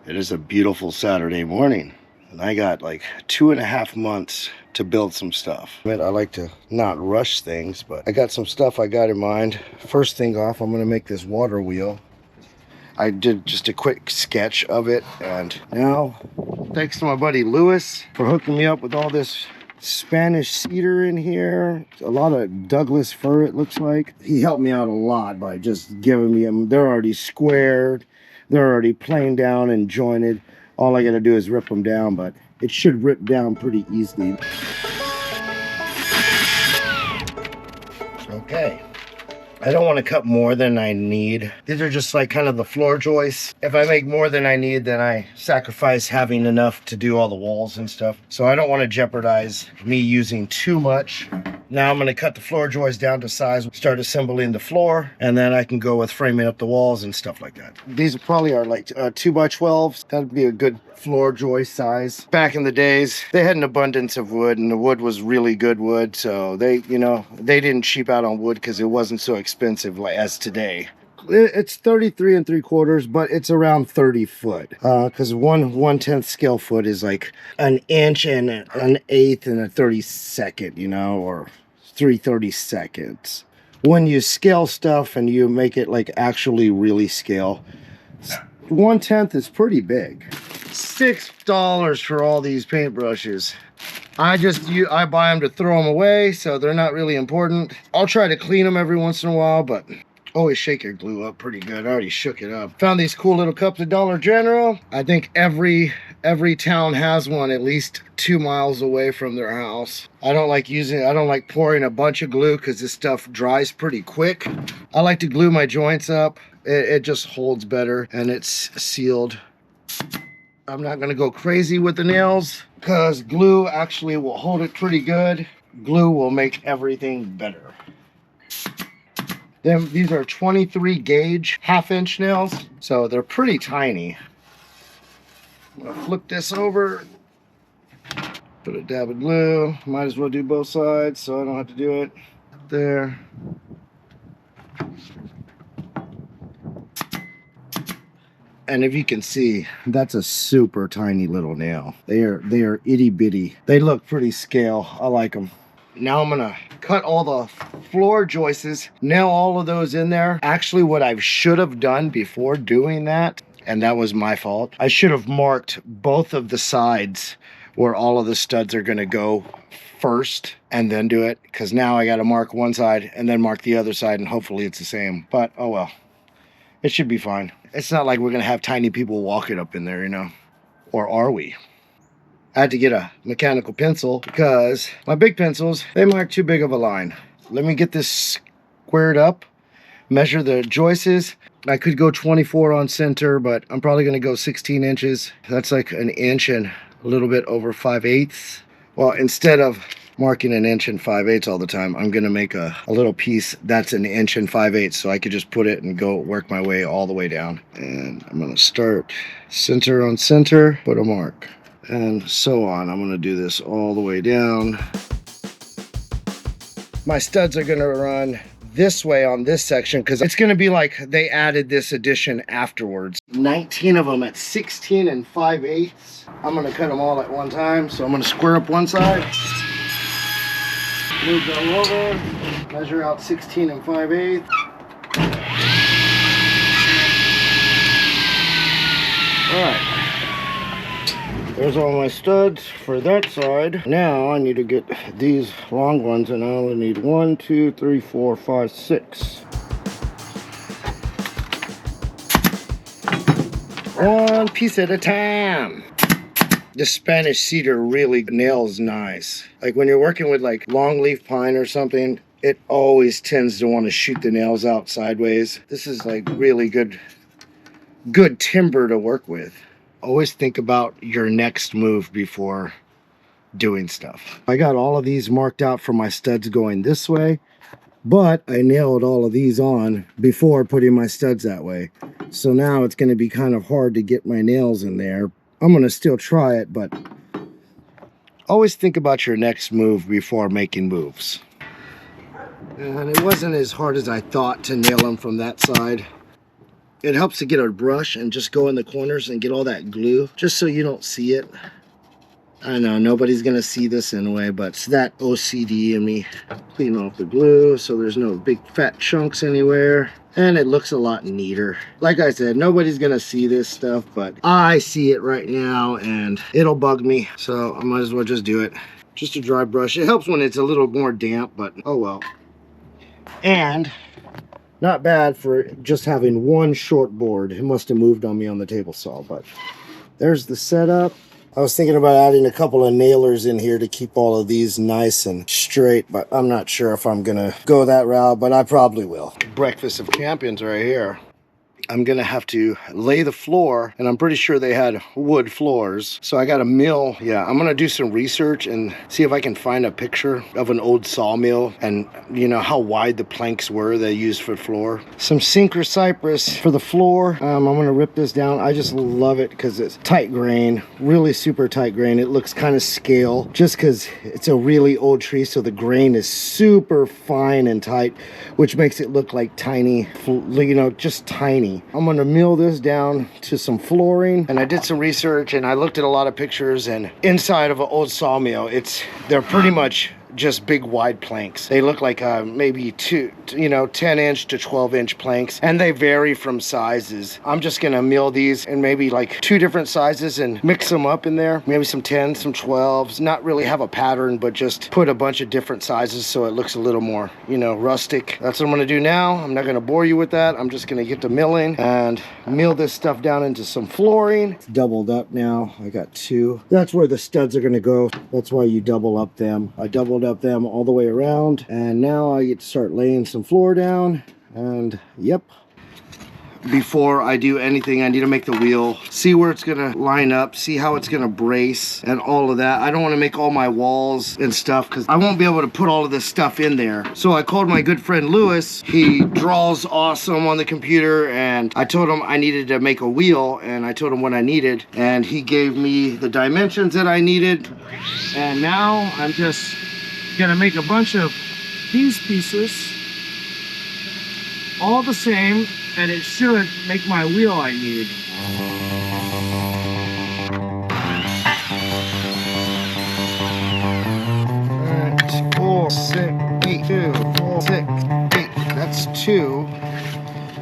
It is a beautiful Saturday morning, and I got like 2.5 months to build some stuff. I like to not rush things, but I got some stuff I got in mind. First thing off, I'm gonna make this water wheel. I did just a quick sketch of it, and now, thanks to my buddy Lewis for hooking me up with all this Spanish cedar in here, a lot of Douglas fir, it looks like. He helped me out a lot by just giving me them. They're already squared, they're already planed down and jointed. All I gotta do is rip them down, but it should rip down pretty easily. Okay, I don't want to cut more than I need. These are just like kind of the floor joists. If I make more than I need, then I sacrifice having enough to do all the walls and stuff. So I don't want to jeopardize me using too much. Now I'm going to cut the floor joists down to size, start assembling the floor, and then I can go with framing up the walls and stuff like that. These probably are like 2x12s. That'd be a good floor joist size. Back in the days, they had an abundance of wood, and the wood was really good wood. So they didn't cheap out on wood because it wasn't so expensive as today. It's 33 3/4, but it's around 30 foot. Because 1/10 scale foot is like an inch and an eighth and a 32nd, or 3/32. When you scale stuff and you make it like actually really scale, 1/10 is pretty big. $6 for all these paintbrushes. I buy them to throw them away, so they're not really important. I'll try to clean them every once in a while, but always shake your glue up pretty good. I already shook it up. Found these cool little cups at Dollar General. I think every town has one at least 2 miles away from their house. I don't like pouring a bunch of glue because this stuff dries pretty quick. I like to glue my joints up. It just holds better and it's sealed. I'm not gonna go crazy with the nails because glue actually will hold it pretty good. Glue will make everything better. These are 23 gauge 1/2 inch nails, so they're pretty tiny. I'm gonna flip this over, put a dab of glue. Might as well do both sides so I don't have to do it. There. And if you can see, that's a super tiny little nail. They are itty bitty. They look pretty scale. I like them. Now I'm gonna cut all the floor joists, nail all of those in there. Actually, what I should have done before doing that, and that was my fault, I should have marked both of the sides where all of the studs are gonna go first and then do it, because now I gotta mark one side and then mark the other side, and hopefully it's the same. But oh well, it should be fine. It's not like we're gonna have tiny people walking up in there, or are we? I had to get a mechanical pencil because my big pencils, they mark too big of a line. Let me get this squared up, measure the joists. I could go 24 on center, but I'm probably gonna go 16 inches. That's like an inch and a little bit over 5/8. Well, instead of marking an inch and 5/8 all the time, I'm gonna make a little piece that's an inch and 5/8, so I could just put it and go work my way all the way down. And I'm gonna start center on center, put a mark, and so on. I'm gonna do this all the way down. My studs are gonna run this way on this section because it's gonna be like they added this addition afterwards. 19 of them at 16 and 5/8. I'm gonna cut them all at one time, so I'm gonna square up one side, move them over, measure out 16 and 5/8. All right. There's all my studs for that side. Now I need to get these long ones, and I only need 1, 2, 3, 4, 5, 6. One piece at a time. The Spanish cedar really nails nice. Like when you're working with like longleaf pine or something, it always tends to want to shoot the nails out sideways. This is like really good timber to work with. Always think about your next move before doing stuff. I got all of these marked out for my studs going this way, but I nailed all of these on before putting my studs that way. So now it's going to be kind of hard to get my nails in there. I'm going to still try it, but always think about your next move before making moves. And it wasn't as hard as I thought to nail them from that side. It helps to get a brush and just go in the corners and get all that glue, just so you don't see it. I know nobody's gonna see this anyway, but it's that OCD in me. Clean off the glue so there's no big fat chunks anywhere. And it looks a lot neater. Like I said, nobody's gonna see this stuff, but I see it right now and it'll bug me. So I might as well just do it. Just a dry brush. It helps when it's a little more damp, but oh well. And not bad for just having one short board. It must have moved on me on the table saw, but there's the setup. I was thinking about adding a couple of nailers in here to keep all of these nice and straight, but I'm not sure if I'm gonna go that route, but I probably will. Breakfast of champions right here. I'm gonna have to lay the floor, and I'm pretty sure they had wood floors. So I got a mill. Yeah, I'm gonna do some research and see if I can find a picture of an old sawmill and you know how wide the planks were they used for floor. Some Synchro cypress for the floor. I'm gonna rip this down. I just love it because it's tight grain, really super tight grain. It looks kind of scale just because it's a really old tree, so the grain is super fine and tight, which makes it look like tiny, you know, just tiny. I'm gonna mill this down to some flooring, and I did some research and I looked at a lot of pictures, and inside of an old sawmill, they're pretty much just big wide planks. They look like maybe 10-inch to 12-inch planks, and they vary from sizes. I'm just gonna mill these in maybe like 2 different sizes and mix them up in there. Maybe some 10s, some 12s, not really have a pattern, but just put a bunch of different sizes so it looks a little more, you know, rustic. That's what I'm gonna do now. I'm not gonna bore you with that. I'm just gonna get to milling and mill this stuff down into some flooring. It's doubled up now. I got 2. That's where the studs are gonna go. That's why you double up them. I doubled up them all the way around, and now I get to start laying some floor down. And yep, before I do anything, I need to make the wheel, see where it's gonna line up, see how it's gonna brace and all of that. I don't want to make all my walls and stuff because I won't be able to put all of this stuff in there. So I called my good friend Lewis. He draws awesome on the computer, and I told him I needed to make a wheel, and I told him what I needed, and he gave me the dimensions that I needed. And now I'm just gonna make a bunch of these pieces all the same, and it should make my wheel I need. 4, 6, 8, 2, 4, 6, 8. That's 2.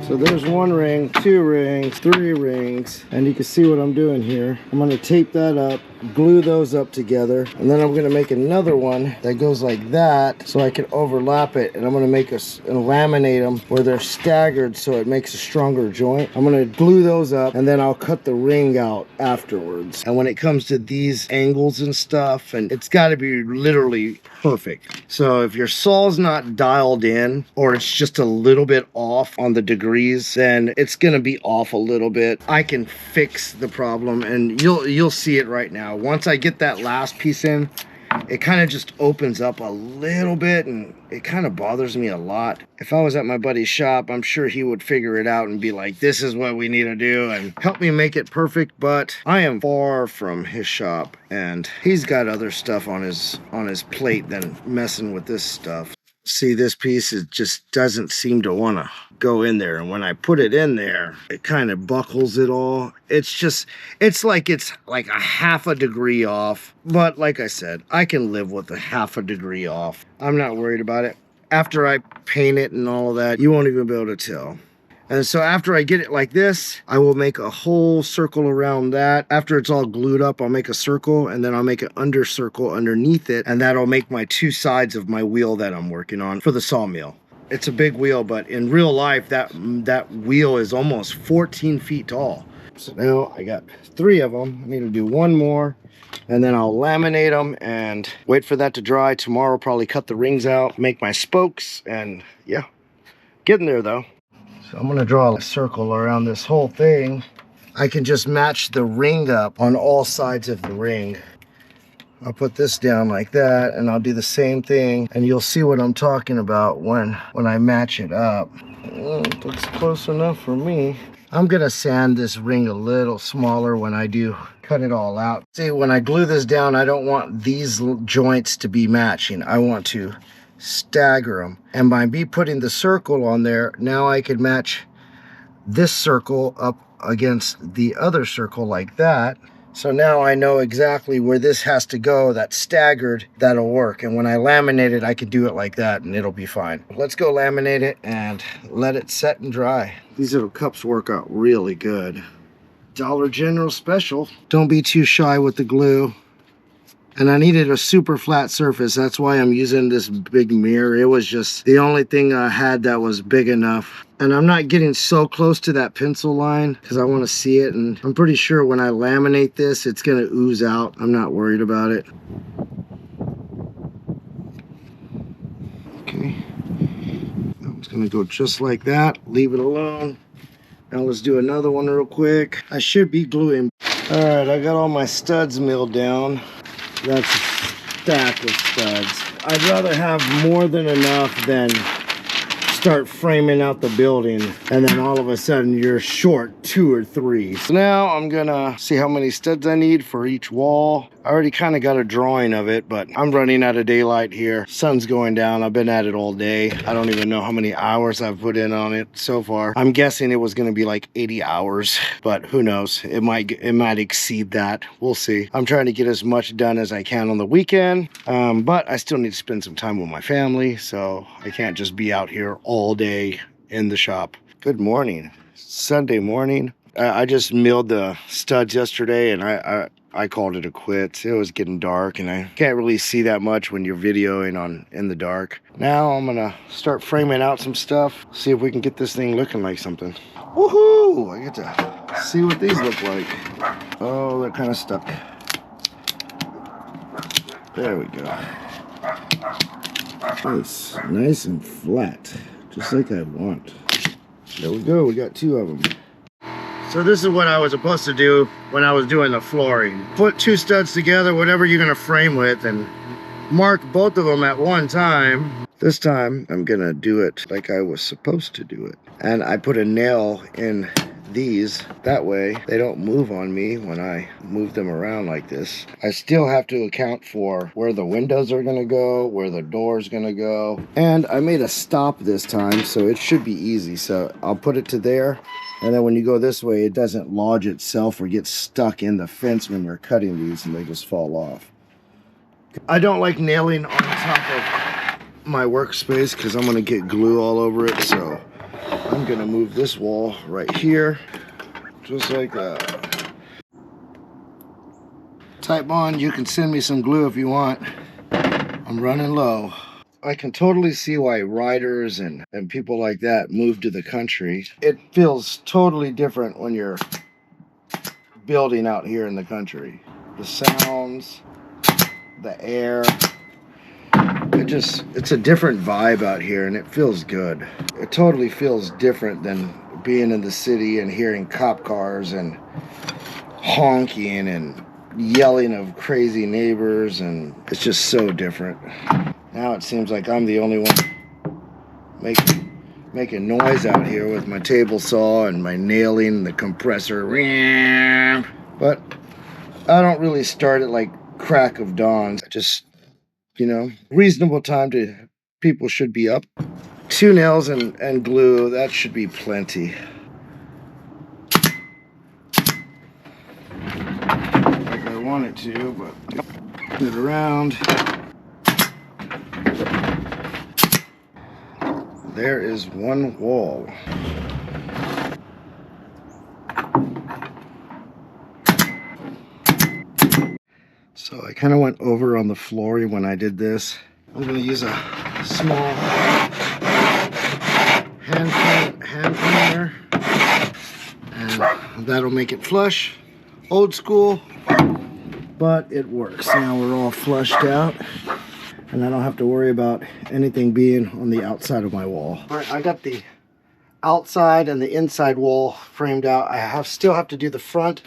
So there's 1 ring, 2 rings, 3 rings, and you can see what I'm doing here. I'm gonna tape that up, glue those up together, and then I'm gonna make another one that goes like that so I can overlap it, and I'm gonna make and laminate them where they're staggered so it makes a stronger joint. I'm gonna glue those up, and then I'll cut the ring out afterwards. And when it comes to these angles and stuff, and it's gotta be literally perfect. So if your saw's not dialed in, or it's just a little bit off on the degrees, then it's gonna be off a little bit. I can fix the problem, and you'll see it right now. Once I get that last piece in, it kind of just opens up a little bit, and it kind of bothers me a lot. If I was at my buddy's shop, I'm sure he would figure it out and be like, this is what we need to do, and help me make it perfect. But I am far from his shop, and he's got other stuff on his plate than messing with this stuff. See, this piece, it just doesn't seem to want to go in there, and when I put it in there, it kind of buckles it all. It's like a half a degree off, but like I said, I can live with a half a degree off. I'm not worried about it. After I paint it and all of that, you won't even be able to tell. And so after I get it like this, I will make a whole circle around that. After it's all glued up, I'll make a circle, and then I'll make an under circle underneath it, and that'll make my 2 sides of my wheel that I'm working on for the sawmill. It's a big wheel, but in real life, that wheel is almost 14 feet tall. So now I got 3 of them. I need to do 1 more, and then I'll laminate them and wait for that to dry. Tomorrow, probably cut the rings out, make my spokes, and yeah, getting there though. So I'm gonna draw a circle around this whole thing. I can just match the ring up on all sides of the ring. I'll put this down like that, and I'll do the same thing, and you'll see what I'm talking about when I match it up. It looks close enough for me. I'm gonna sand this ring a little smaller when I do cut it all out. See, when I glue this down, I don't want these joints to be matching. I want to stagger them, and by me putting the circle on there, now I can match this circle up against the other circle like that. So now I know exactly where this has to go. That's staggered. That'll work. And when I laminate it, I can do it like that and it'll be fine. Let's go laminate it and let it set and dry. These little cups work out really good. Dollar General special. Don't be too shy with the glue. And I needed a super flat surface. That's why I'm using this big mirror. It was just the only thing I had that was big enough. And I'm not getting so close to that pencil line because I want to see it. And I'm pretty sure when I laminate this, it's going to ooze out. I'm not worried about it. Okay. I'm just going to go just like that. Leave it alone. Now let's do another one real quick. I should be gluing. All right, I got all my studs milled down. That's a stack of studs. I'd rather have more than enough than start framing out the building and then all of a sudden you're short 2 or 3. So now I'm gonna see how many studs I need for each wall. I already kind of got a drawing of it, but I'm running out of daylight here. Sun's going down. I've been at it all day. I don't even know how many hours I've put in on it so far. I'm guessing it was gonna be like 80 hours, but who knows? It might exceed that. We'll see. I'm trying to get as much done as I can on the weekend, but I still need to spend some time with my family, so I can't just be out here all day in the shop. Good morning. Sunday morning. I just milled the studs yesterday and I called it a quits. It was getting dark and I can't really see that much when you're videoing in the dark. Now I'm gonna start framing out some stuff, see if we can get this thing looking like something. Woohoo! I get to see what these look like. Oh, they're kind of stuck. There we go. It's nice and flat, just like I want. There we go, we got 2 of them. So this is what I was supposed to do when I was doing the flooring. Put 2 studs together, whatever you're gonna frame with, and mark both of them at one time. This time, I'm gonna do it like I was supposed to do it. And I put a nail in these, that way they don't move on me when I move them around like this. I still have to account for where the windows are gonna go, where the door's gonna go. And I made a stop this time, so it should be easy. So I'll put it to there. And then when you go this way, it doesn't lodge itself or get stuck in the fence when you're cutting these and they just fall off. I don't like nailing on top of my workspace because I'm gonna get glue all over it. So I'm gonna move this wall right here, just like that. Type on, you can send me some glue if you want. I'm running low. I can totally see why writers and people like that move to the country. It feels totally different when you're building out here in the country. The sounds, the air, it's a different vibe out here and it feels good. It totally feels different than being in the city and hearing cop cars and honking and yelling of crazy neighbors, and it's just so different. Now it seems like I'm the only one making noise out here with my table saw and my nailing, the compressor. But I don't really start at like crack of dawn. Just, you know, reasonable time people should be up. 2 nails and glue, that should be plenty. Like I want it to, but put it around. There is one wall. So I kind of went over on the flooring when I did this. I'm going to use a small hand cleaner, and that'll make it flush. Old school, but it works. Now we're all flushed out, and I don't have to worry about anything being on the outside of my wall. All right, I got the outside and the inside wall framed out. I still have to do the front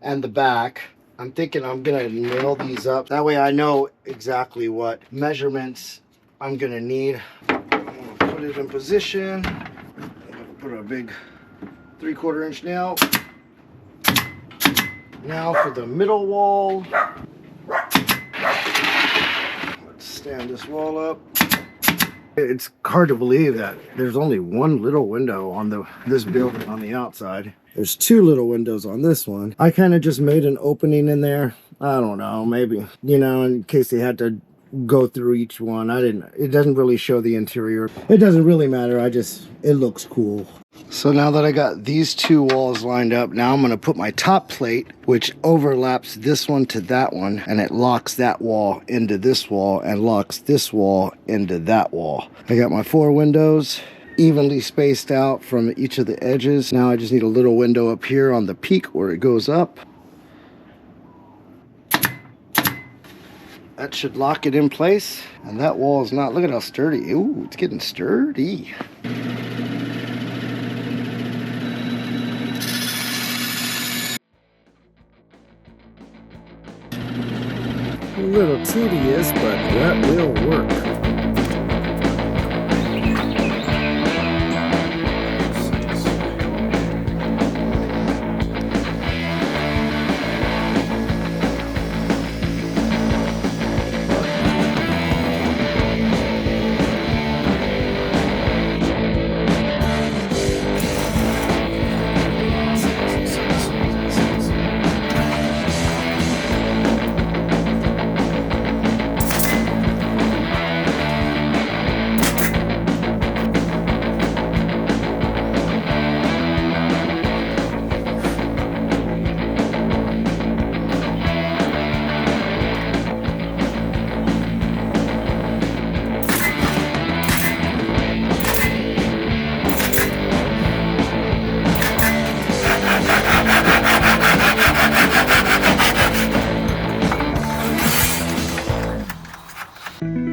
and the back. I'm thinking I'm gonna nail these up. That way I know exactly what measurements I'm gonna need. I'm gonna put it in position. I'm gonna put a big 3/4 inch nail. Now for the middle wall. Let's stand this wall up. It's hard to believe that there's only one little window on this building on the outside. There's two little windows on this one. I kind of just made an opening in there. I don't know, maybe, you know, in case they had to go through each one. It doesn't really show the interior. It doesn't really matter. It looks cool. So now that I got these two walls lined up, now I'm going to put my top plate, which overlaps this one to that one, and it locks that wall into this wall and locks this wall into that wall. I got my 4 windows evenly spaced out from each of the edges. Now I just need a little window up here on the peak where it goes up. That should lock it in place. And that wall is not, look at how sturdy. Ooh, it's getting sturdy. A little tedious, but that will work.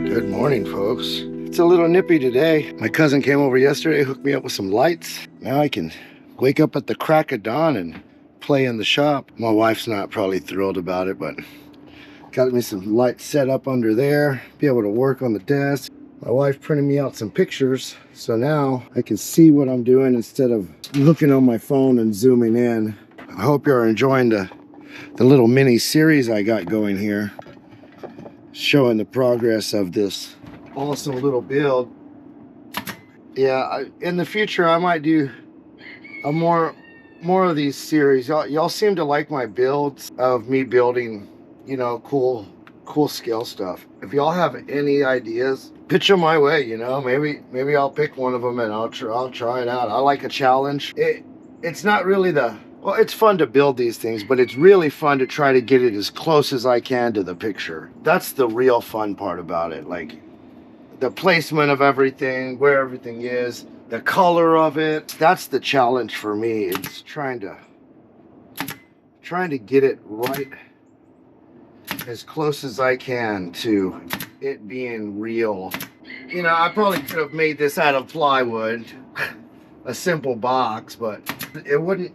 Good morning, folks. It's a little nippy today. My cousin came over yesterday, hooked me up with some lights. Now I can wake up at the crack of dawn and play in the shop. My wife's not probably thrilled about it, but got me some lights set up under there, be able to work on the desk. My wife printed me out some pictures, so now I can see what I'm doing instead of looking on my phone and zooming in. I hope you're enjoying the little mini series I got going here, showing the progress of this awesome little build. Yeah, in the future I might do a more of these series. Y'all seem to like my builds of me building, you know, cool scale stuff. If y'all have any ideas, pitch them my way, you know. Maybe I'll pick one of them and I'll try it out. I like a challenge. It's not really well, it's fun to build these things, but it's really fun to try to get it as close as I can to the picture. That's the real fun part about it. Like the placement of everything, where everything is, the color of it. That's the challenge for me. It's trying to get it right as close as I can to it being real. You know, I probably could have made this out of plywood, a simple box, but it wouldn't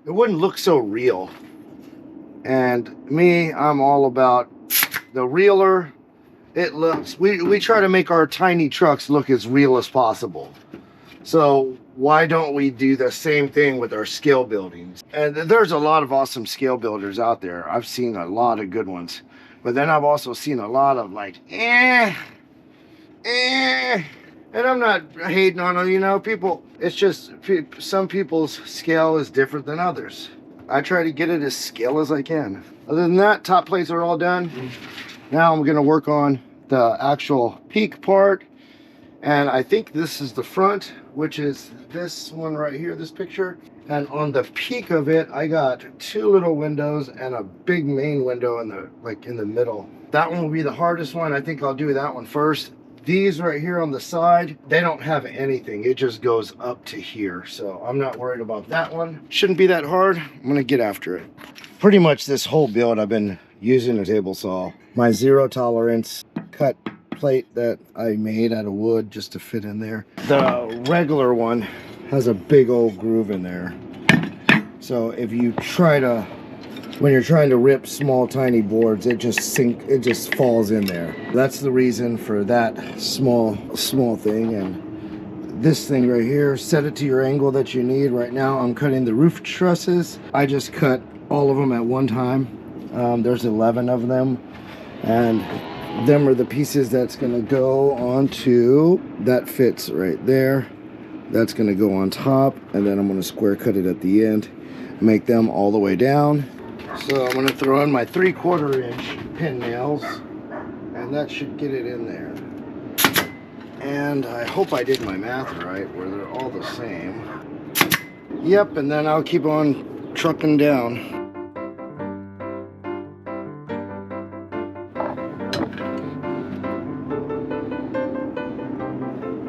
look so real. And me, I'm all about the realer it looks. We try to make our tiny trucks look as real as possible. So why don't we do the same thing with our scale buildings? And there's a lot of awesome scale builders out there. I've seen a lot of good ones, but then I've also seen a lot of like, and I'm not hating on them, you know, people. It's just some people's scale is different than others. I try to get it as scale as I can. Other than that, top plates are all done. Now I'm gonna work on the actual peak part. And I think this is the front, which is this one right here, this picture. And on the peak of it, I got 2 little windows and a big main window in the middle. That one will be the hardest one. I think I'll do that one first. These right here on the side, they don't have anything. It just goes up to here. So I'm not worried about that one. Shouldn't be that hard. I'm gonna get after it. Pretty much this whole build, I've been using a table saw. My 0 tolerance cut plate that I made out of wood just to fit in there. The regular one has a big old groove in there. So if you when you're trying to rip small tiny boards, it just falls in there. That's the reason for that small thing. And this thing right here, set it to your angle that you need. Right now I'm cutting the roof trusses. I just cut all of them at one time. There's 11 of them, and them are the pieces that's gonna go onto, that fits right there. That's gonna go on top, and then I'm gonna square cut it at the end, make them all the way down. So I'm gonna throw in my 3/4 inch pin nails, and that should get it in there. And I hope I did my math right, where they're all the same. Yep, and then I'll keep on trucking down.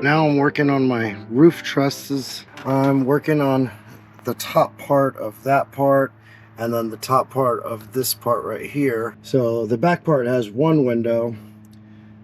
Now I'm working on my roof trusses. I'm working on the top part of that part, and then the top part of this part right here. So the back part has one window,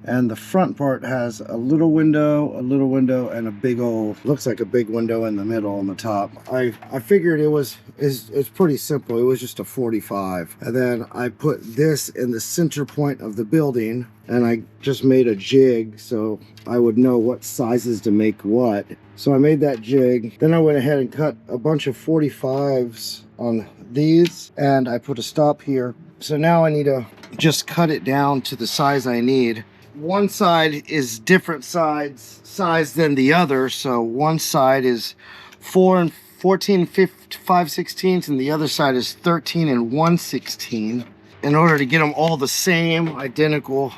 and the front part has a little window, and a big old, looks like a big window in the middle on the top. I figured it's pretty simple. It was just a 45. And then I put this in the center point of the building, and I just made a jig so I would know what sizes to make what. So I made that jig. Then I went ahead and cut a bunch of 45s on these, and I put a stop here. So now I need to just cut it down to the size I need. One side is different size than the other, so one side is 4 and 14 5/16, and the other side is 13 and 1/16. In order to get them all the same, identical,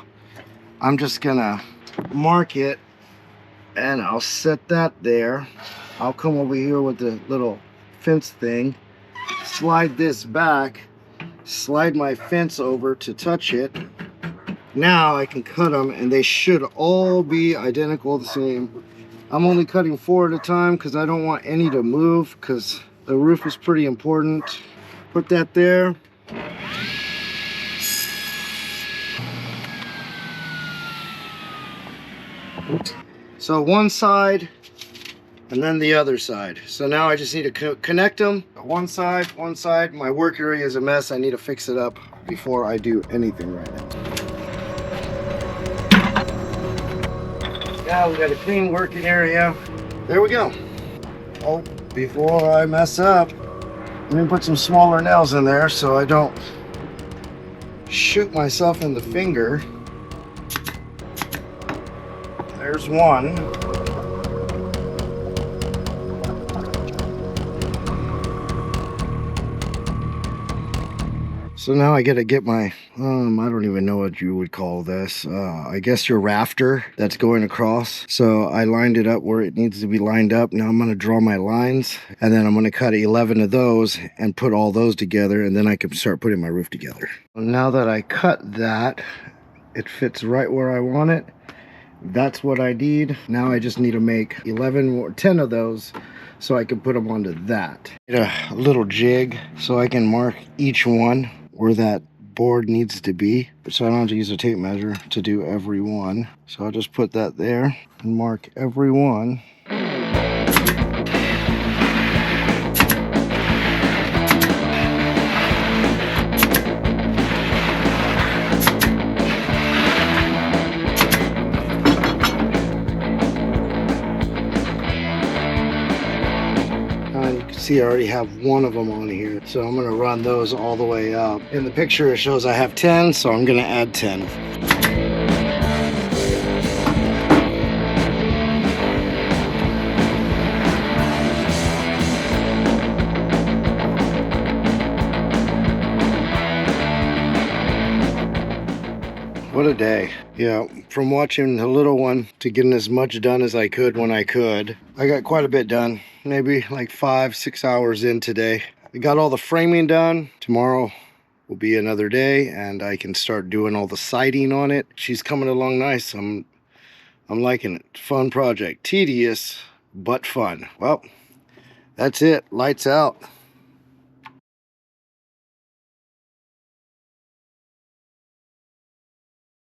I'm just gonna mark it, and I'll set that there. I'll come over here with the little fence thing, slide this back, slide my fence over to touch it. Now I can cut them, and they should all be identical, the same. I'm only cutting 4 at a time because I don't want any to move, because the roof is pretty important. Put that there. So one side, and then the other side. So now I just need to connect them. One side. My work area is a mess. I need to fix it up before I do anything right now. Now we got a clean working area. There we go. Oh, before I mess up, let me put some smaller nails in there so I don't shoot myself in the finger. There's one. So now I gotta get my, I don't even know what you would call this. I guess your rafter that's going across. So I lined it up where it needs to be lined up. Now I'm gonna draw my lines, and then I'm gonna cut 11 of those and put all those together, and then I can start putting my roof together. Now that I cut that, it fits right where I want it. That's what I need. Now I just need to make 11 or 10 of those so I can put them onto that. Get a little jig so I can mark each one where that board needs to be, so I don't have to use a tape measure to do every one. So I'll just put that there and mark every one. See, I already have one of them on here, so I'm gonna run those all the way up. In the picture it shows I have 10, so I'm gonna add 10. What a day. Yeah, from watching the little one to getting as much done as I could when I could. I got quite a bit done, maybe like 5-6 hours in today. I got all the framing done. Tomorrow will be another day, and I can start doing all the siding on it. She's coming along nice. I'm liking it. Fun project. Tedious, but fun. Well, that's it. Lights out.